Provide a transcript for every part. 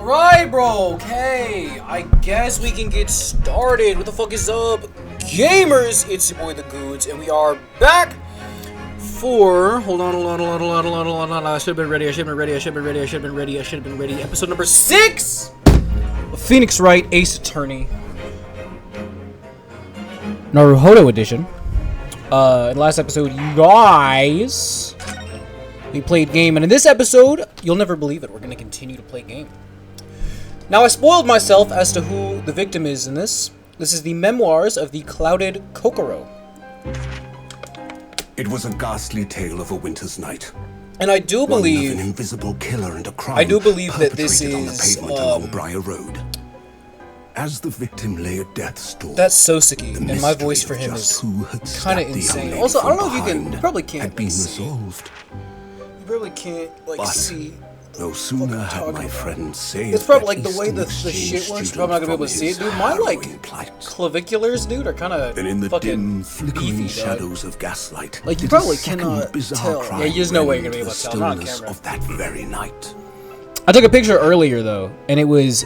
Alright, bro, okay. I guess we can get started. What the fuck is up, gamers? It's your boy, The Goods, and we are back for... Hold on. I should have been ready. Episode number 6 of Phoenix Wright Ace Attorney. Naruhodo edition. In last episode, you guys... we played game, and in this episode, you'll never believe it, we're going to continue to play game. Now, I spoiled myself as to who the victim is in this. This is the memoirs of the Clouded Kokoro. It was a ghastly tale of a winter's night. And I do believe... one of an invisible killer and a crime I do believe that this is... on the pavement along Briar Road. As the victim lay at death's door... That's Soseki, and my voice for him is kind of insane. Also, I don't know if you can... You probably can't had been see. resolved. You really can't, like, But see... no sooner had my friend saved... It's probably, like, the way the shit works, you're probably not gonna be able to see it, dude. My, like, claviculars, dude, are kind of in the dim, flickering beefy, shadows of gaslight, like, you probably cannot tell. Yeah, there's no way you're gonna be able to tell. Not on camera. Of that very night. I took a picture earlier, though, and it was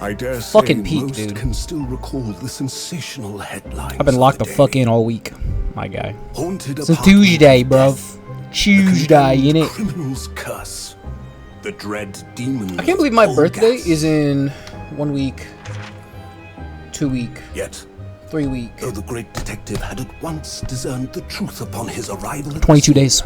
fucking peak, dude. Can still recall the sensational headlines. I've been locked the fuck in all week, my guy. Haunted it's a Tuesday, bruv. Tuesday, innit? Criminal's curse. The dread demon. I can't believe my birthday is in 1 week, 2 week, yet 3 week. Though the great detective had at once discerned the truth upon his arrival. 22 days.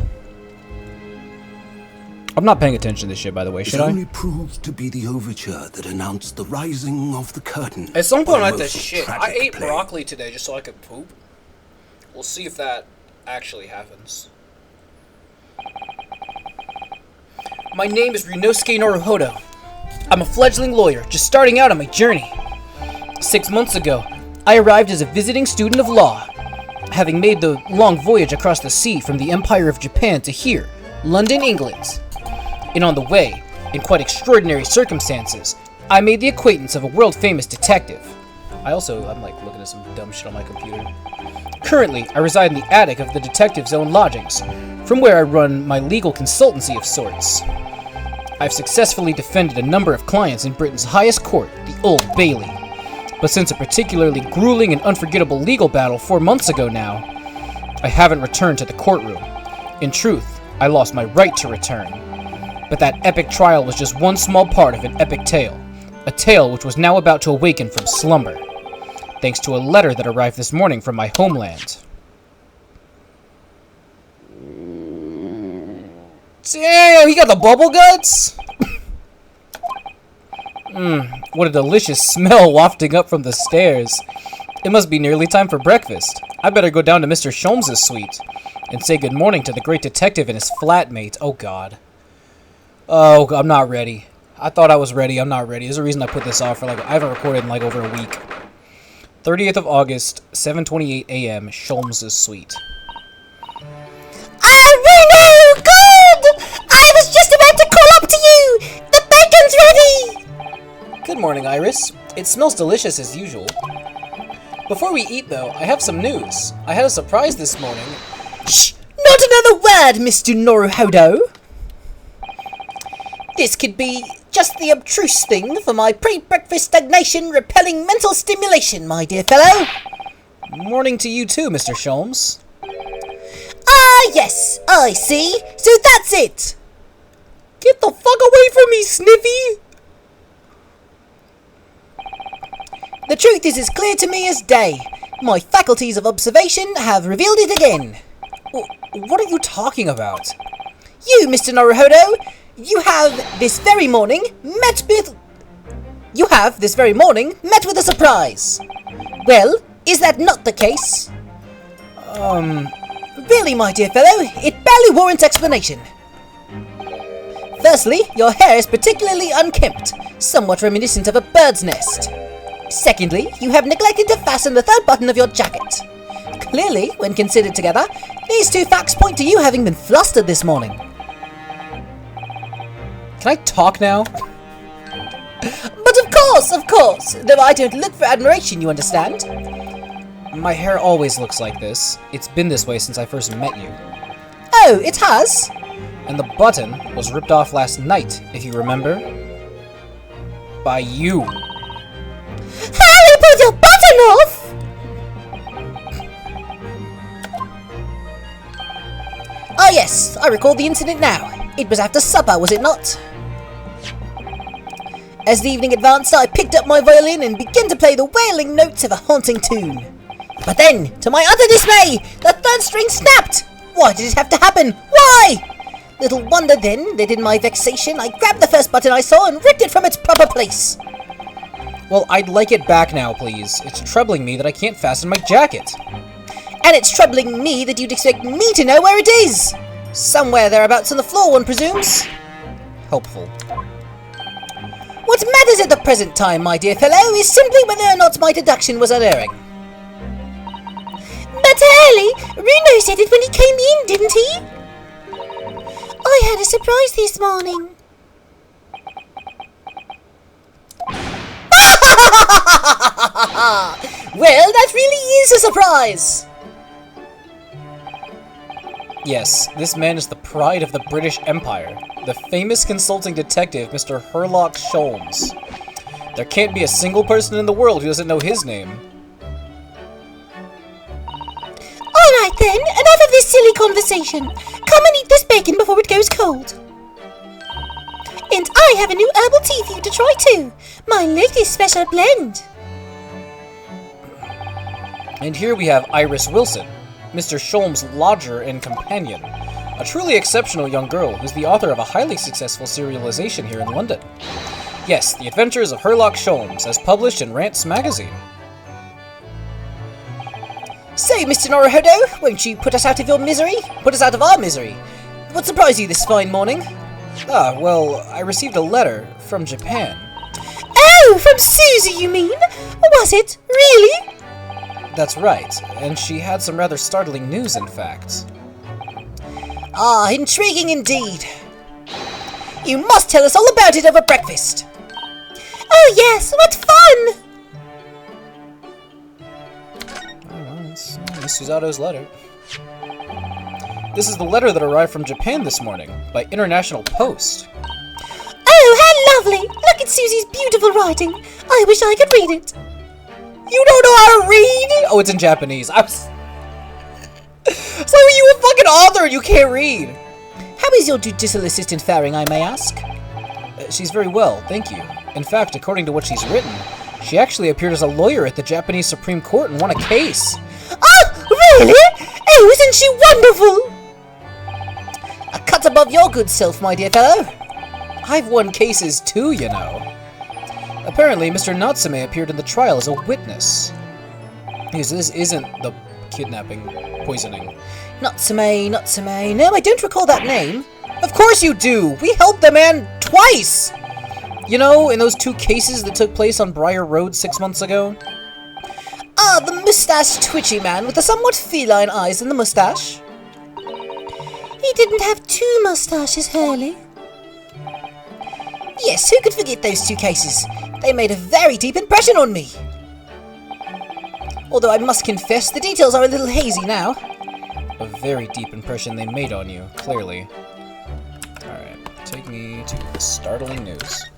I'm not paying attention to this shit, by the way. Should I? It only proved to be the overture that announced the rising of the curtain. At some point, I had shit. I ate broccoli today just so I could poop. We'll see if that actually happens. My name is Ryunosuke Naruhodo. I'm a fledgling lawyer, just starting out on my journey. 6 months ago, I arrived as a visiting student of law, having made the long voyage across the sea from the Empire of Japan to here, London, England. And on the way, in quite extraordinary circumstances, I made the acquaintance of a world-famous detective. I'm like looking at some dumb shit on my computer. Currently, I reside in the attic of the detective's own lodgings, from where I run my legal consultancy of sorts. I've successfully defended a number of clients in Britain's highest court, the Old Bailey. But since a particularly grueling and unforgettable legal battle 4 months ago now, I haven't returned to the courtroom. In truth, I lost my right to return. But that epic trial was just one small part of an epic tale. A tale which was now about to awaken from slumber, thanks to a letter that arrived this morning from my homeland. Damn, he got the bubble guts? What a delicious smell wafting up from the stairs. It must be nearly time for breakfast. I better go down to Mr. Sholmes' suite and say good morning to the great detective and his flatmate. Oh, God. Oh, I'm not ready. I thought I was ready. I'm not ready. There's a reason I put this off for, I haven't recorded in, over a week. 30th of August, 7:28 a.m., Sholmes' suite. Oh, no! God! I was just about to call up to you! The bacon's ready! Good morning, Iris. It smells delicious as usual. Before we eat, though, I have some news. I had a surprise this morning. Shh! Not another word, Mr. Naruhodo! This could be just the abstruse thing for my pre-breakfast stagnation repelling mental stimulation, my dear fellow. Morning to you too, Mr. Sholmes. Ah, yes, I see. So that's it. Get the fuck away from me, Sniffy! The truth is as clear to me as day. My faculties of observation have revealed it again. What are you talking about? You, Mr. Naruhodo, you have this very morning met with a surprise. Well, is that not the case? Really, my dear fellow, it barely warrants explanation. Firstly, your hair is particularly unkempt, somewhat reminiscent of a bird's nest. Secondly, you have neglected to fasten the third button of your jacket. Clearly, when considered together, these two facts point to you having been flustered this morning. Can I talk now? But of course, though I don't look for admiration, you understand? My hair always looks like this. It's been this way since I first met you. Oh, it has? And the button was ripped off last night, if you remember. by you. Harry, pull your button off! Ah yes, I recall the incident now. It was after supper, was it not? As the evening advanced, I picked up my violin and began to play the wailing notes of a haunting tune. But then, to my utter dismay, the third string snapped! Why did it have to happen? Why? Little wonder then that in my vexation I grabbed the first button I saw and ripped it from its proper place. Well, I'd like it back now, please. It's troubling me that I can't fasten my jacket. And it's troubling me that you'd expect me to know where it is! Somewhere thereabouts on the floor, one presumes. Helpful. What matters at the present time, my dear fellow, is simply whether or not my deduction was unerring. But Hurley, Runo said it when he came in, didn't he? I had a surprise this morning. Well, that really is a surprise! Yes, this man is the pride of the British Empire. The famous consulting detective, Mr. Sherlock Holmes. There can't be a single person in the world who doesn't know his name. Alright then, enough of this silly conversation. Come and eat this bacon before it goes cold. And I have a new herbal tea for you to try too. My latest special blend. And here we have Iris Wilson, Mr. Sholm's lodger and companion. A truly exceptional young girl who's the author of a highly successful serialization here in London. Yes, The Adventures of Sherlock Holmes, as published in Rants magazine. So, Mr. Naruhodo, won't you put us out of your misery? Put us out of our misery. What surprised you this fine morning? Ah, well, I received a letter from Japan. Oh, from Susie, you mean? Was it? Really? That's right, and she had some rather startling news, in fact. Ah, intriguing indeed. You must tell us all about it over breakfast. Oh yes, what fun! Oh, well, it's Miss Susato's letter. This is the letter that arrived from Japan this morning, by International Post. Oh, how lovely! Look at Susie's beautiful writing. I wish I could read it. You don't know how to read? Oh, it's in Japanese. So are you a fucking author and you can't read? How is your judicial assistant faring, I may ask? She's very well, thank you. In fact, according to what she's written, she actually appeared as a lawyer at the Japanese Supreme Court and won a case. Oh, really? Oh, isn't she wonderful? A cut above your good self, my dear fellow. I've won cases too, you know. Apparently, Mr. Natsume appeared in the trial as a witness. This isn't the kidnapping, poisoning. Natsume. No, I don't recall that name. Of course you do! We helped the man twice! You know, in those 2 cases that took place on Briar Road 6 months ago? Ah, the moustache twitchy man with the somewhat feline eyes and the moustache. He didn't have 2 moustaches, Hurley. Yes, who could forget those 2 cases? They made a very deep impression on me. Although I must confess, the details are a little hazy now. A very deep impression they made on you, clearly. Alright, take me to the startling news.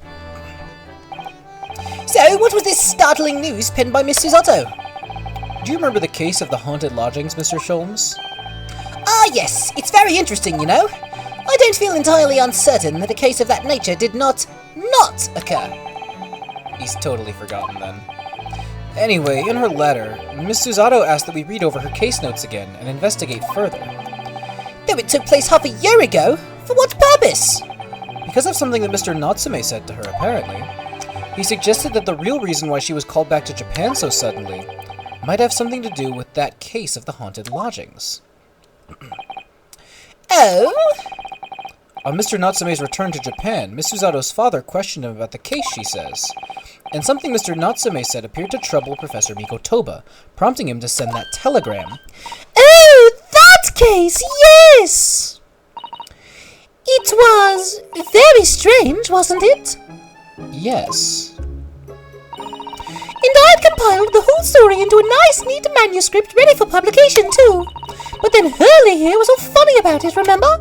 So, what was this startling news penned by Miss Susato? Do you remember the case of the haunted lodgings, Mr. Sholmes? Ah, yes, it's very interesting, you know. I don't feel entirely uncertain that a case of that nature did not occur. He's totally forgotten then. Anyway, in her letter, Miss Susato asked that we read over her case notes again and investigate further. Though it took place half a year ago, for what purpose? Because of something that Mr. Natsume said to her, apparently. He suggested that the real reason why she was called back to Japan so suddenly might have something to do with that case of the haunted lodgings. Oh? On Mr. Natsume's return to Japan, Miss Susato's father questioned him about the case, she says. And something Mr. Natsume said appeared to trouble Professor Mikotoba, prompting him to send that telegram. Oh, that case, yes! It was very strange, wasn't it? Yes. And I had compiled the whole story into a nice, neat manuscript ready for publication, too. But then Hurley here was all funny about it, remember?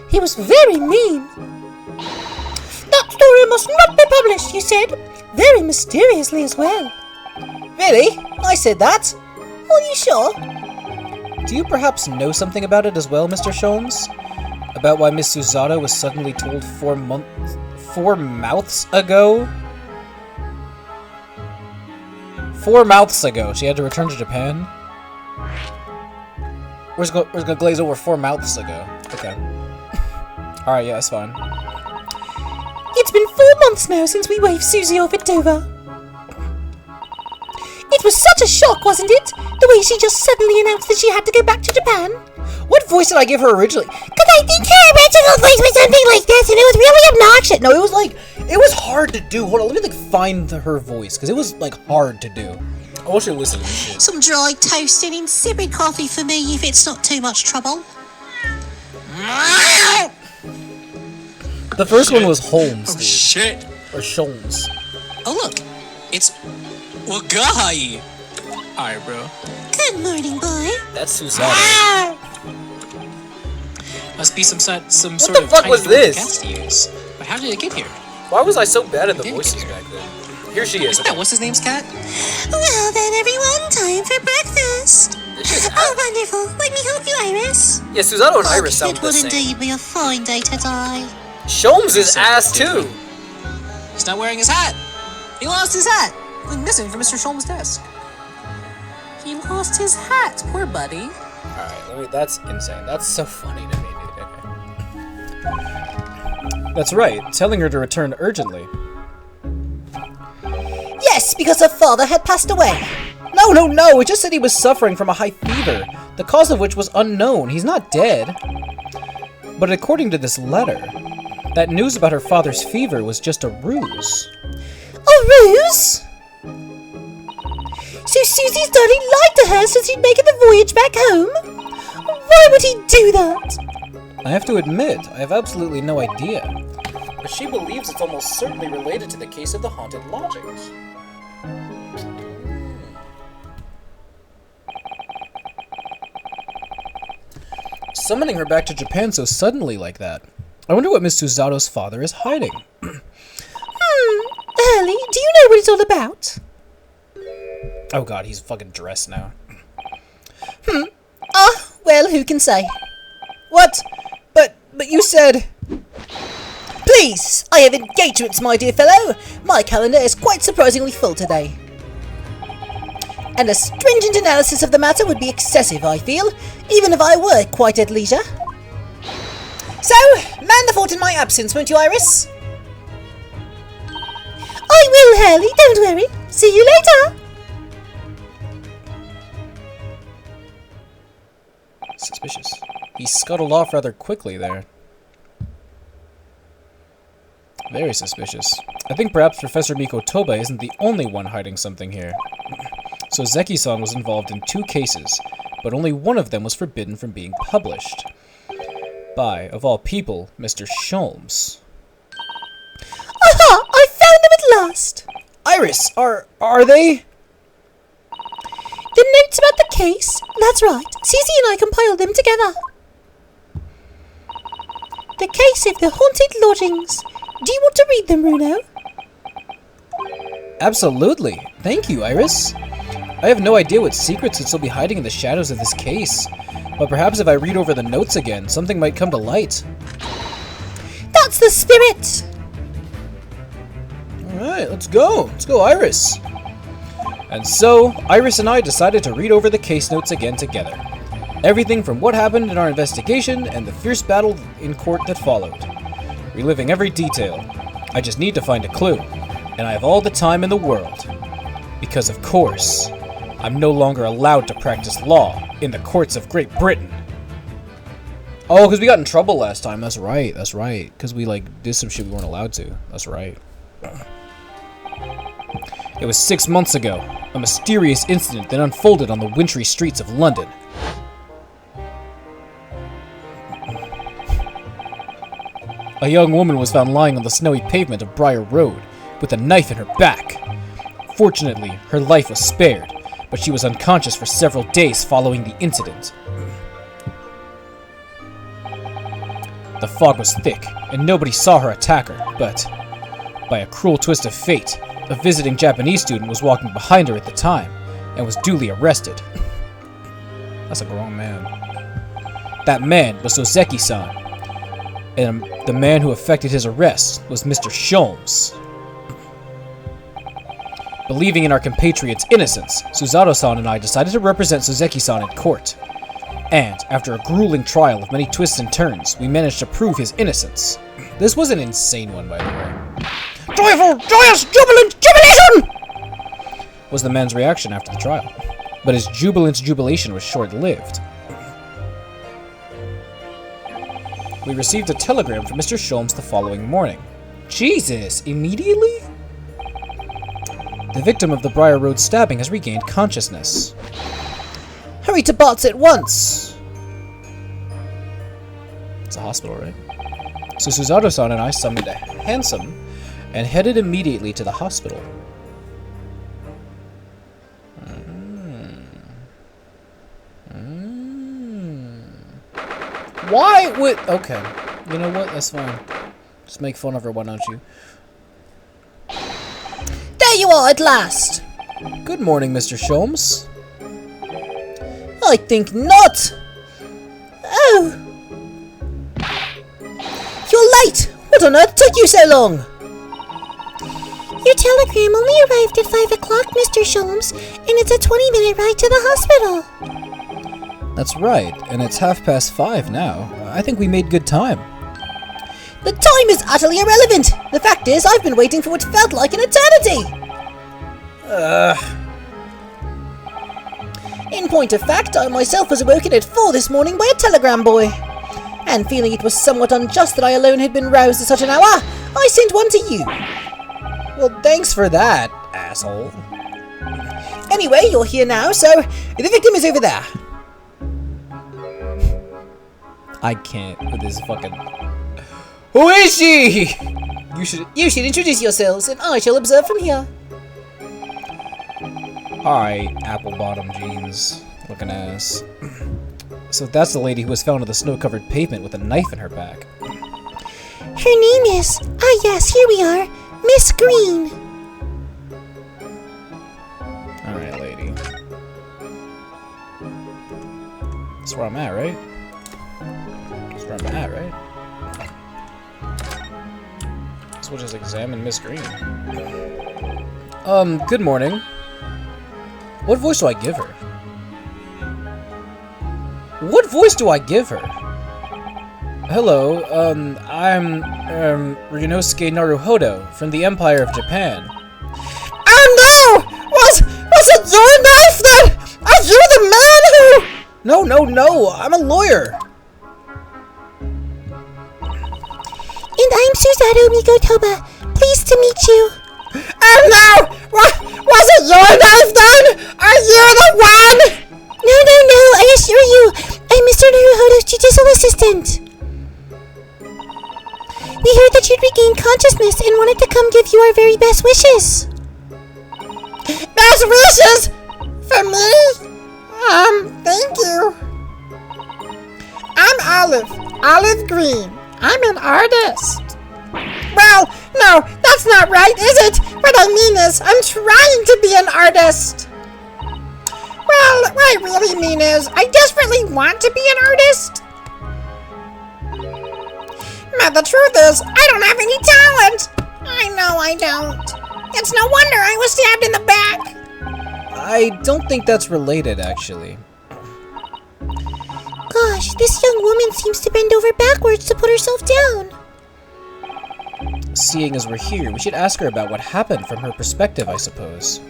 He was very mean. That story must not be published, you said. Very mysteriously as well. Really? I said that? Are you sure? Do you perhaps know something about it as well, Mr. Sholmes? About why Miss Susato was suddenly told 4 mouths ago? 4 mouths ago, she had to return to Japan? We're just gonna glaze over 4 mouths ago. Okay. Alright, yeah, that's fine. It's been 4 months now since we waved Susie off at Dover. It was such a shock, wasn't it? The way she just suddenly announced that she had to go back to Japan. What voice did I give her originally? Because I think her original voice was something like this, and it was really obnoxious. No, it was hard to do. Hold on, let me find her voice, because it was hard to do. I want you to listen to this shit. Some dry toast and insipid coffee for me if it's not too much trouble. The first one was Holmes, Oh dude. shit! Or Sholmes. Oh look, it's Wagai. Alright, bro. Good morning, boy. That's Susato. Must be some sort the of fuck tiny was duplicate this? to use. But how did it get here? Why was I so bad at the voices back then? Here she is. Isn't that what's his name's cat? Well then, everyone, time for breakfast. Oh, wonderful. Let me help you, Iris. Yeah, Susato and Iris sound It the would same. indeed be a fine day today. Sholmes is ass too. He's not wearing his hat. He lost his hat. It went missing from Mr. Sholmes' desk. He lost his hat. Poor buddy. Alright, that's insane. That's so funny to me, dude. Okay. That's right, telling her to return urgently. Yes, because her father had passed away. No, it just said he was suffering from a high fever, the cause of which was unknown. He's not dead. But according to this letter, that news about her father's fever was just a ruse. A ruse? So Susie's daddy lied to her so she'd make it the voyage back home? Why would he do that? I have to admit, I have absolutely no idea. But she believes it's almost certainly related to the case of the haunted lodgings. Summoning her back to Japan so suddenly like that. I wonder what Miss Susato's father is hiding. Early, do you know what it's all about? Oh god, he's fucking dressed now. Well, who can say? What? But you said... Please, I have engagements, my dear fellow. My calendar is quite surprisingly full today. And a stringent analysis of the matter would be excessive, I feel, even if I were quite at leisure. So, man the fort in my absence, won't you, Iris? I will, Hurley, don't worry. See you later. Suspicious. He scuttled off rather quickly there. Very suspicious. I think perhaps Professor Mikotoba isn't the only one hiding something here. So Zeki-san was involved in 2 cases, but only one of them was forbidden from being published. By, of all people, Mr. Sholmes. Aha! I found them at last. Iris, are they? The notes about the case? That's right. Susie and I compiled them together. The case of the haunted lodgings. Do you want to read them, Bruno? Absolutely. Thank you, Iris. I have no idea what secrets could still be hiding in the shadows of this case, but perhaps if I read over the notes again, something might come to light. That's the spirit! Alright, let's go. Let's go, Iris. And so, Iris and I decided to read over the case notes again together. Everything from what happened in our investigation and the fierce battle in court that followed. Reliving every detail. I just need to find a clue, and I have all the time in the world. Because of course, I'm no longer allowed to practice law in the courts of Great Britain. Oh, because we got in trouble last time. That's right, because we, did some shit we weren't allowed to. That's right. It was 6 months ago, a mysterious incident that unfolded on the wintry streets of London. A young woman was found lying on the snowy pavement of Briar Road, with a knife in her back. Fortunately, her life was spared, but she was unconscious for several days following the incident. The fog was thick, and nobody saw her attacker, but By a cruel twist of fate, a visiting Japanese student was walking behind her at the time, and was duly arrested. That's a grown man. That man was Soseki-san, and the man who effected his arrest was Mr. Sholmes. Believing in our compatriot's innocence, Suzato-san and I decided to represent Soseki-san in court. And, after a grueling trial of many twists and turns, we managed to prove his innocence. This was an insane one, by the way. "Joyful, joyous, jubilant, jubilation!" was the man's reaction after the trial. But his jubilant jubilation was short-lived. We received a telegram from Mr. Sholmes the following morning. Jesus, immediately? The victim of the Briar Road stabbing has regained consciousness. Hurry to Bots at once! It's a hospital, right? So Suzato-san and I summoned a hansom and headed immediately to the hospital. Why would... Okay. You know what? That's fine. Just make fun of her, why don't you? There you are at last! Good morning, Mr. Sholmes. I think not! Oh! You're late! What on earth took you so long? Your telegram only arrived at 5 o'clock, Mr. Sholmes, and it's a 20-minute ride to the hospital. That's right, and it's 5:30 now. I think we made good time. The time is utterly irrelevant! The fact is, I've been waiting for what felt like an eternity! In point of fact, I myself was awoken at 4 this morning by a telegram boy. And feeling it was somewhat unjust that I alone had been roused at such an hour, I sent one to you. Well, thanks for that, asshole. Anyway, you're here now, so the victim is over there. I can't with this fucking... Who is she? You should introduce yourselves, and I shall observe from here. Alright, apple bottom jeans looking ass. So that's the lady who was found on the snow-covered pavement with a knife in her back. Her name is... Ah yes, here we are. Miss Green. Alright, lady. That's where I'm at, right? That's where I'm at, right? So we'll just examine Miss Green. Good morning. What voice do I give her? What voice do I give her? Hello, I'm, Ryunosuke Naruhodo from the Empire of Japan. Oh no! Was it your knife then? Are you the man who... No, I'm a lawyer. And I'm Suzato Mikotoba. Pleased to meet you. Oh no! Was it your knife then? Are you the one? No, I assure you, I'm Mr. Naruhodo's judicial assistant. We heard that you'd regained consciousness and wanted to come give you our very best wishes. Best wishes? For me? Thank you. I'm Olive Green. I'm an artist. Well, no, that's not right, is it? What I mean is, I'm trying to be an artist. Well, what I really mean is, I desperately want to be an artist. But the truth is, I don't have any talent. I know I don't. It's no wonder I was stabbed in the back. I don't think that's related, actually. Gosh, this young woman seems to bend over backwards to put herself down. Seeing as we're here, we should ask her about what happened from her perspective, I suppose.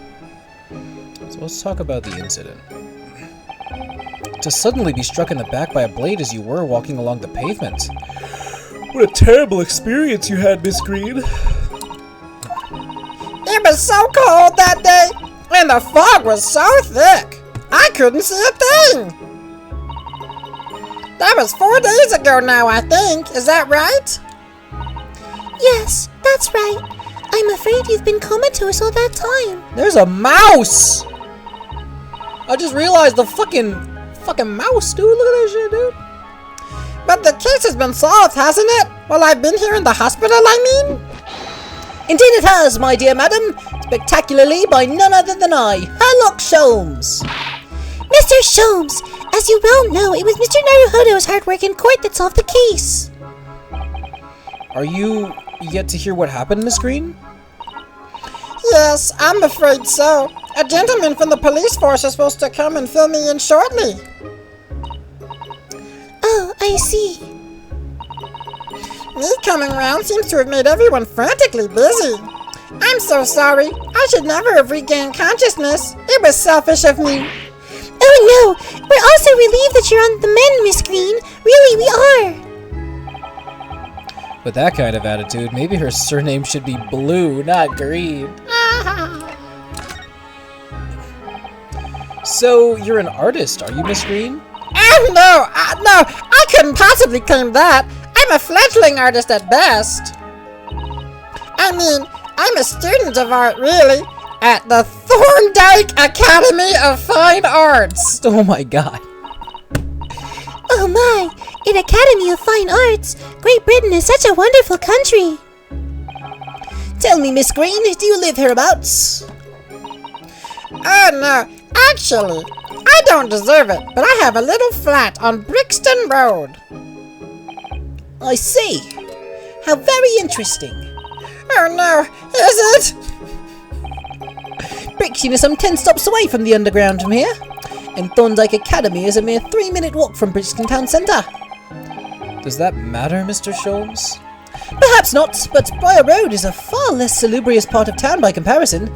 So let's talk about the incident. To suddenly be struck in the back by a blade as you were walking along the pavement. What a terrible experience you had, Miss Green. It was so cold that day, and the fog was so thick, I couldn't see a thing. That was 4 days ago now, I think. Is that right? Yes, that's right. I'm afraid you've been comatose all that time. There's a mouse! I just realized the fucking mouse, dude. Look at that shit, dude. But the case has been solved, hasn't it? Well, I've been here in the hospital, I mean? Indeed it has, my dear madam. Spectacularly by none other than I, Herlock Sholmes. Mr. Sholmes, as you well know, it was Mr. Naruhodo's hard work in court that solved the case. Are you yet to hear what happened, Miss Green? Yes, I'm afraid so. A gentleman from the police force is supposed to come and fill me in shortly. Oh, I see. Me coming round seems to have made everyone frantically busy. I'm so sorry. I should never have regained consciousness. It was selfish of me. Oh no, we're also relieved that you're on the mend, Miss Green. Really, we are. With that kind of attitude, maybe her surname should be Blue, not Green. So, you're an artist, are you, Miss Green? Oh no, I couldn't possibly claim that. I'm a fledgling artist at best. I mean, I'm a student of art, really, at the Thorndike Academy of Fine Arts. Oh my god. Oh my, an Academy of Fine Arts. Great Britain is such a wonderful country. Tell me, Miss Green, do you live hereabouts? Oh no, actually, I don't deserve it, but I have a little flat on Brixton Road. I see. How very interesting. Oh no, is it? Brixton is some 10 stops away from the underground from here, and Thorndike Academy is a mere 3-minute walk from Brixton Town Centre. Does that matter, Mr. Sholmes? Perhaps not, but Briar Road is a far less salubrious part of town by comparison,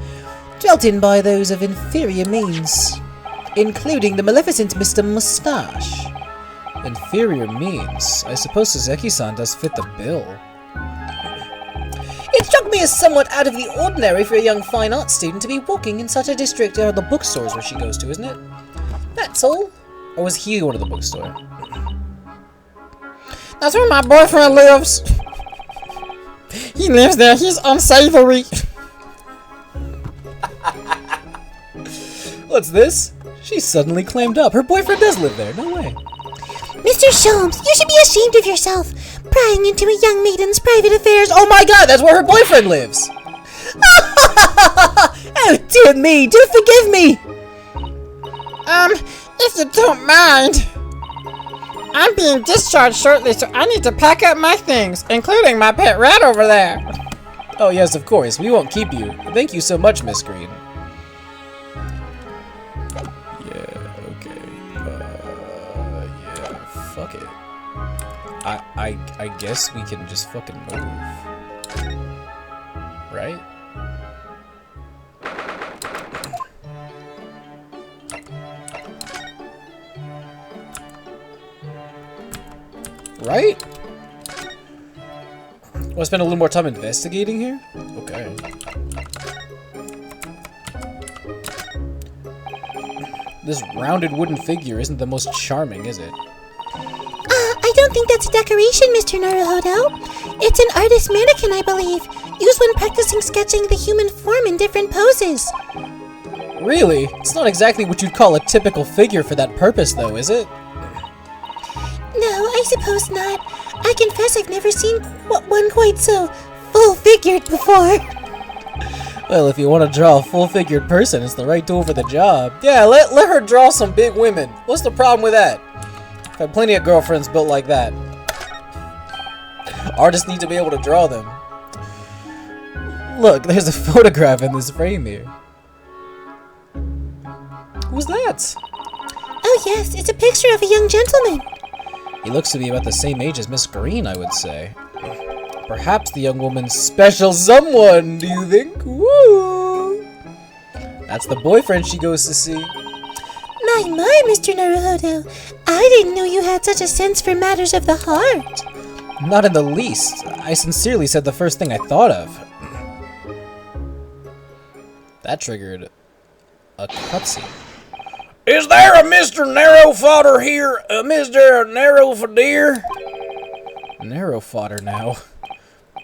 dwelt in by those of inferior means, including the maleficent Mr. Moustache. Inferior means? I suppose Suzeki-san does fit the bill. It struck me as somewhat out of the ordinary for a young fine arts student to be walking in such a district. There are the bookstores where she goes to, isn't it? That's all. Or was he going to the bookstore? That's where my boyfriend lives. He lives there, he's unsavory. What's this? She suddenly clammed up. Her boyfriend does live there. No way. Mr. Sholmes, you should be ashamed of yourself, prying into a young maiden's private affairs. Oh my god, that's where her boyfriend lives! Oh dear me, do forgive me! If you don't mind, I'm being discharged shortly, so I need to pack up my things, including my pet rat over there. Oh yes, of course. We won't keep you. Thank you so much, Miss Green. Yeah, okay. Yeah, fuck it. I guess we can just fucking move. Right? Right? Want to spend a little more time investigating here? Okay. This rounded wooden figure isn't the most charming, is it? I don't think that's a decoration, Mr. Naruhodo. It's an artist mannequin, I believe, used when practicing sketching the human form in different poses. Really? It's not exactly what you'd call a typical figure for that purpose, though, is it? No, I suppose not. I confess I've never seen one quite so full-figured before. Well, if you want to draw a full-figured person, it's the right tool for the job. Yeah, let her draw some big women. What's the problem with that? I've had plenty of girlfriends built like that. Artists need to be able to draw them. Look, there's a photograph in this frame here. Who's that? Oh yes, it's a picture of a young gentleman. He looks to be about the same age as Miss Green, I would say. Perhaps the young woman's special someone, do you think? Woo! That's the boyfriend she goes to see. My, Mr. Naruhodo. I didn't know you had such a sense for matters of the heart. Not in the least. I sincerely said the first thing I thought of. That triggered a cutscene. Is there a Mr. Narrow Fodder here? Mr. Narrow Fodder? Narrow Fodder now.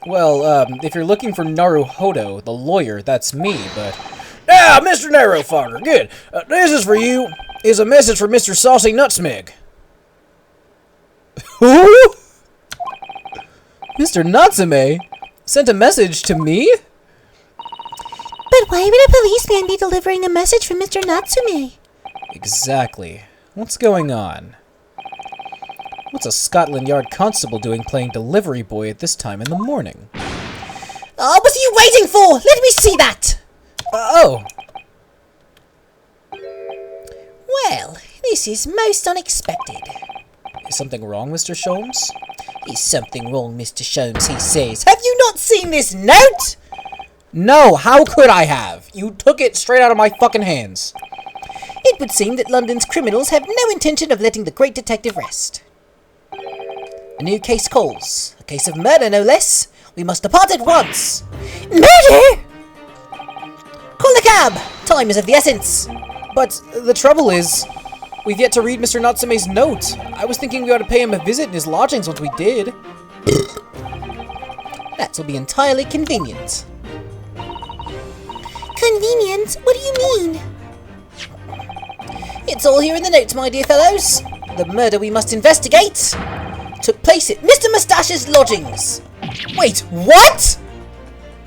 Well, if you're looking for Naruhodo, the lawyer, that's me, but... Ah, Mr. Narrow Fodder, good. This is for you. Is a message for Mr. Saucy Nutsmig. Who? Mr. Natsume sent a message to me? But why would a policeman be delivering a message from Mr. Natsume? Exactly. What's going on? What's a Scotland Yard constable doing playing delivery boy at this time in the morning? Oh, what are you waiting for? Let me see that! Oh! Well, this is most unexpected. Is something wrong, Mr. Sholmes? Is something wrong, Mr. Sholmes, he says. Have you not seen this note? No, how could I have? You took it straight out of my fucking hands. It would seem that London's criminals have no intention of letting the great detective rest. A new case calls. A case of murder, no less. We must depart at once. Murder? Call a cab. Time is of the essence. But the trouble is, we've yet to read Mr. Natsume's note. I was thinking we ought to pay him a visit in his lodgings once we did. That will be entirely convenient. Convenient? What do you mean? It's all here in the notes, my dear fellows. The murder we must investigate took place at Mr. Moustache's lodgings. Wait, what?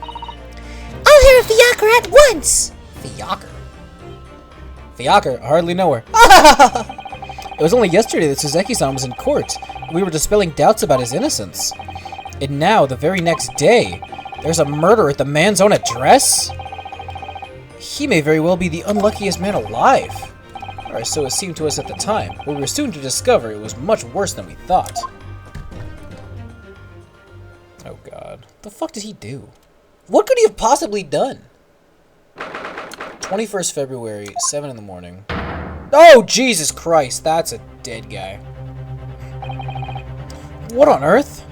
I'll hear a fiacre at once. Fiacre? Fiacre, I hardly know her. It was only yesterday that Suzeki-san was in court. We were dispelling doubts about his innocence. And now, the very next day, there's a murder at the man's own address? He may very well be the unluckiest man alive. Or so it seemed to us at the time, but we were soon to discover it was much worse than we thought. Oh god. The fuck did he do? What could he have possibly done? 21st February, 7 in the morning. Oh, Jesus Christ, that's a dead guy. What on earth?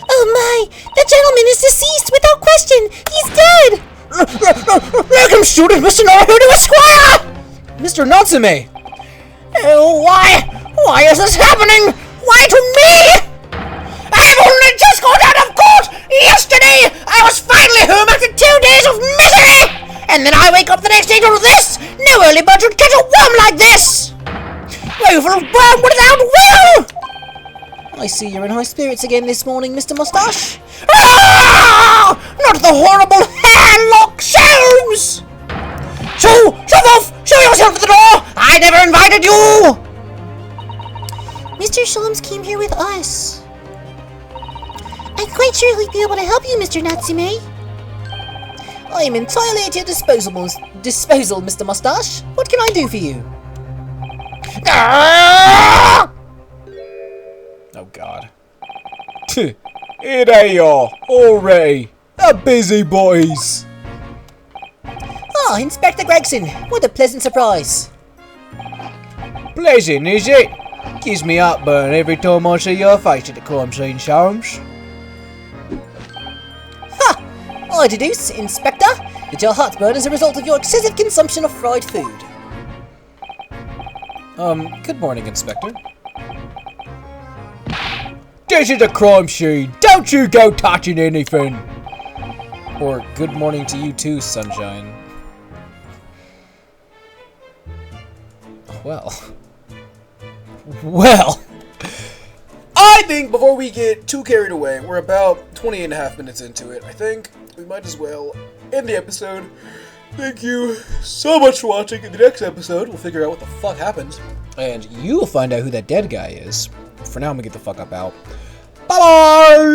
Oh my! The gentleman is deceased without question! He's dead! Let him shoot at Mr. Naruto Esquire! Mr. Natsume! Why is this happening? Why to me? I've only just got out of court! Yesterday, I was finally home after 2 days of misery! And then I wake up the next day to this! No early bird should catch a worm like this! Woeful worm without will! I see you're in high spirits again this morning, Mr. Moustache. Ah! Not the horrible hairlock Sholmes! Shove off! Show yourself at the door! I never invited you! Mr. Sholmes came here with us. I'm quite sure he'll be able to help you, Mr. Natsume. I am entirely at your disposal, Mr. Moustache. What can I do for you? Ah! Oh god. Here they are, already. The busy boys. Ah, Inspector Gregson. What a pleasant surprise. Pleasant, is it? Gives me heartburn every time I see your face at the crime scene, Sholmes. Ha! I deduce, Inspector, that your heartburn is a result of your excessive consumption of fried food. Good morning, Inspector. This is a crime scene. Don't you go touching anything. Or good morning to you too, Sunshine. Well, I think before we get too carried away, we're about 20.5 minutes into it, I think we might as well end the episode. Thank you so much for watching. In the next episode, we'll figure out what the fuck happened, and you'll find out who that dead guy is. For now, I'm gonna get the fuck up out. Bye-bye!